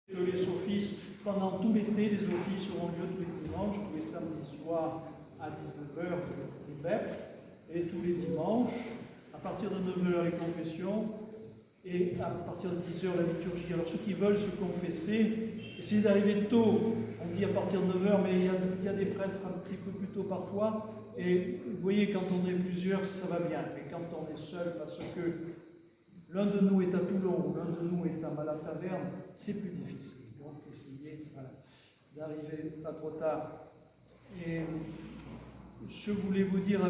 Que les offices, pendant tout l'été, les offices auront lieu tous les dimanches, tous les samedis soirs à 19h Québec, et tous les dimanches, à partir de 9h les confessions, et à partir de 10h la liturgie. Alors ceux qui veulent se confesser, essayez d'arriver tôt. On dit à partir de 9h, mais il y a des prêtres un petit peu plus tôt parfois, et vous voyez, quand on est plusieurs, ça va bien, mais quand on est seul, parce que l'un de nous est à Toulon, l'un de nous est à Malataverne, c'est plus difficile. Donc, essayez d'arriver pas trop tard. Et je voulais vous dire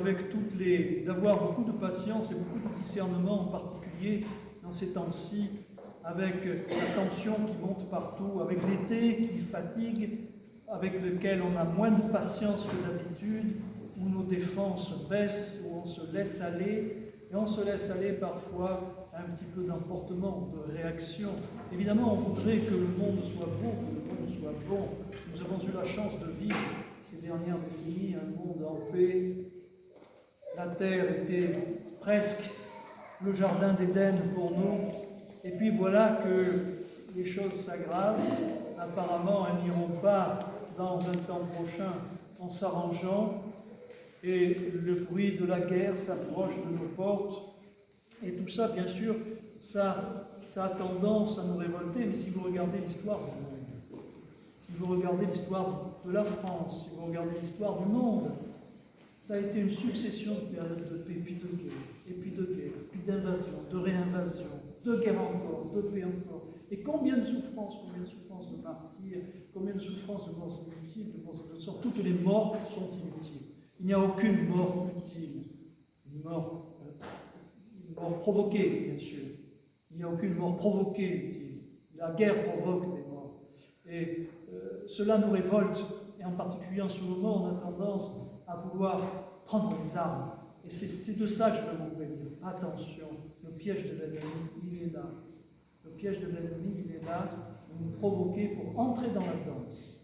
d'avoir beaucoup de patience et beaucoup de discernement, en particulier dans ces temps-ci, avec la tension qui monte partout, avec l'été qui fatigue, avec lequel on a moins de patience que d'habitude, où nos défenses baissent, où on se laisse aller, et on se laisse aller parfois un petit peu d'emportement, de réaction. Évidemment, on voudrait que le monde soit beau, que le monde soit bon. Nous avons eu la chance de vivre ces dernières décennies un monde en paix. La terre était presque le jardin d'Éden pour nous. Et puis voilà que les choses s'aggravent. Apparemment, elles n'iront pas dans un temps prochain en s'arrangeant. Et le bruit de la guerre s'approche de nos portes. Et tout ça, bien sûr, ça a tendance à nous révolter. Mais si vous regardez l'histoire du monde, si vous regardez l'histoire de la France, si vous regardez l'histoire du monde, ça a été une succession de périodes de paix, puis de guerre, et puis de guerre, puis d'invasion, de réinvasion, de guerre encore, de paix encore. Et combien de souffrances de martyrs, combien de souffrances de morts inutiles, de morts de toutes sortes. Toutes les morts sont inutiles. Il n'y a aucune mort utile. Une mort provoquée, bien sûr. Il n'y a aucune mort provoquée utile. La guerre provoque des morts. Et cela nous révolte. Et en particulier en ce moment, on a tendance à vouloir prendre les armes. Et c'est de ça que je veux vous prévenir. Attention, le piège de l'ennemi, il est là. Le piège de l'ennemi, il est là, de nous provoquer pour entrer dans la danse.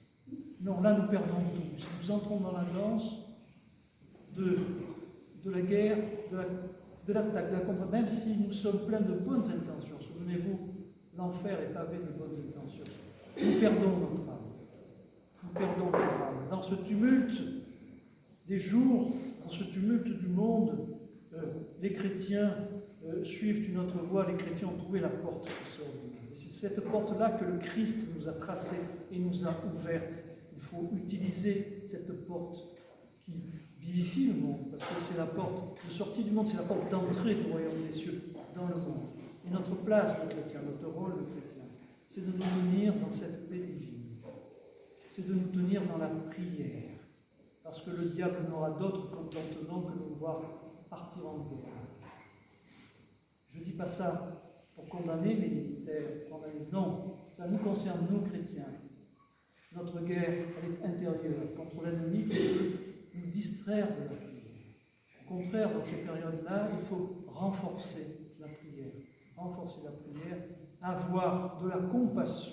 Non, là, nous perdons tout. Si nous entrons dans la danse de la guerre, de l'attaque, de la contre, même si nous sommes pleins de bonnes intentions. Souvenez-vous, l'enfer est pavé de bonnes intentions. Nous perdons notre âme. Nous perdons notre âme. Dans ce tumulte des jours, dans ce tumulte du monde, les chrétiens suivent une autre voie. Les chrétiens ont trouvé la porte qui sort du monde. Et c'est cette porte-là que le Christ nous a tracée et nous a ouverte. Il faut utiliser cette porte qui vivifie le monde, parce que c'est la porte de sortie du monde, c'est la porte d'entrée du royaume des cieux dans le monde. Et notre place de chrétien, notre rôle de chrétien, c'est de nous tenir dans cette paix divine. C'est de nous tenir dans la prière. Parce que le diable n'aura d'autre contentement que de nous voir partir en guerre. Je ne dis pas ça pour condamner les militaires. Non, ça nous concerne, nous chrétiens. Notre guerre, elle est intérieure contre l'ennemi qui veut nous distraire de la prière. Au contraire, dans ces périodes-là, il faut renforcer la prière. Renforcer la prière, avoir de la compassion,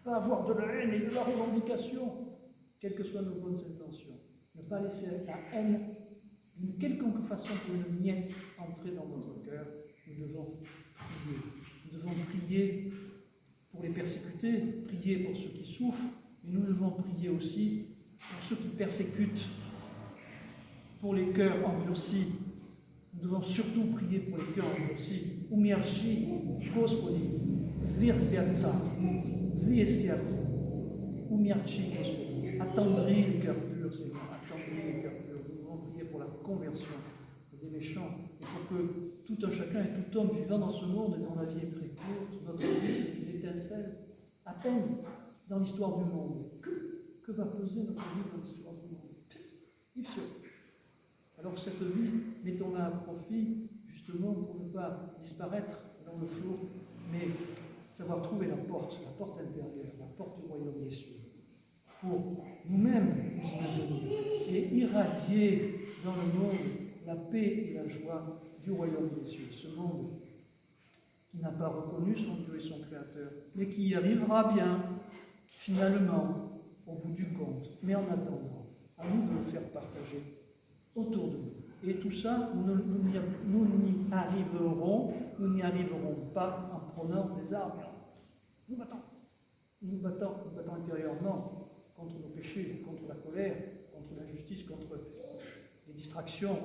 pas avoir de la haine et de la revendication, quelles que soient nos bonnes intentions. Ne pas laisser la haine, d'une quelconque façon, pour une miette, entrer dans notre cœur. Nous devons prier. Nous devons prier pour les persécutés, prier pour ceux qui souffrent, mais nous devons prier aussi pour ceux qui persécutent, pour les cœurs endurcis. Nous devons surtout prier pour les cœurs endurcis. Umierci, Gospodi, zlir serca, zlir serca, umierci, Gospodi. Attendris les cœurs purs, Seigneur, attendris les cœurs purs. Nous devons prier pour la conversion des méchants, et pour que tout un chacun et tout homme vivant dans ce monde et dont la vie est très courte, notre vie c'est une étincelle, à peine dans l'histoire du monde. Que va peser notre vie dans l'histoire du monde? Il se. Alors cette vie, mettons-la à profit, justement, pour ne pas disparaître dans le flot, mais savoir trouver la porte intérieure, la porte du royaume des cieux, pour nous-mêmes nous y maintenir et irradier dans le monde la paix et la joie du royaume des cieux. Ce monde qui n'a pas reconnu son Dieu et son Créateur, mais qui y arrivera bien, finalement, au bout du compte. Mais en attendant, à nous de le faire partager autour de nous. Et tout ça, nous n'y arriverons pas en prenant des armes. Nous battons. Nous battons intérieurement contre nos péchés, contre la colère, contre l'injustice, contre les distractions,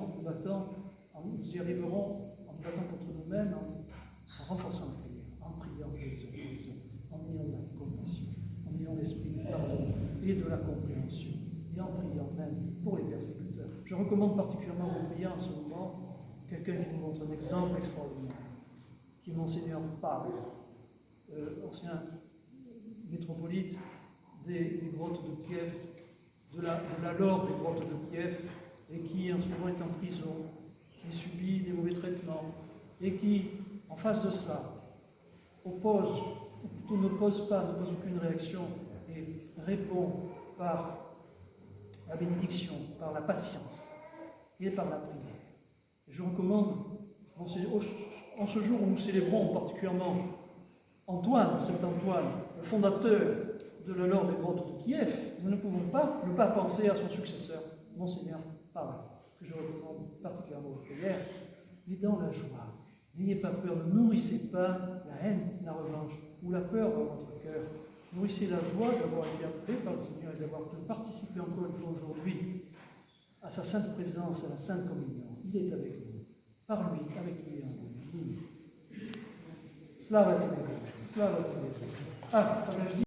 nous y arriverons en nous battant contre nous-mêmes, en renforçant la prière, en priant les uns, en ayant de la compassion, en ayant l'esprit du pardon et de la compréhension, et en priant même pour les persécuteurs. Je recommande particulièrement de prier en ce moment quelqu'un qui nous montre un exemple extraordinaire, qui est Monseigneur Paul, ancien métropolite des grottes de Kiev, de la lore des grottes de Kiev, et qui en ce moment est en prison, qui subit des mauvais traitements, et qui, en face de ça, oppose, ou plutôt ne pose aucune réaction, et répond par la bénédiction, par la patience et par la prière. Je recommande, en ce jour où nous célébrons particulièrement Antoine, Saint Antoine, le fondateur de la lore des grottes de Kiev, nous ne pouvons pas ne pas penser à son successeur, Monseigneur Paul, que je recommande particulièrement aux prières, mais dans la joie. N'ayez pas peur, ne nourrissez pas la haine, la revanche ou la peur dans votre cœur. Nourrissez la joie d'avoir été appelé par le Seigneur et d'avoir pu participer encore une fois aujourd'hui à sa sainte présence, à la sainte communion. Il est avec nous, par lui, avec lui en nous. Slava Tine, Slava Tine. Ah, je dis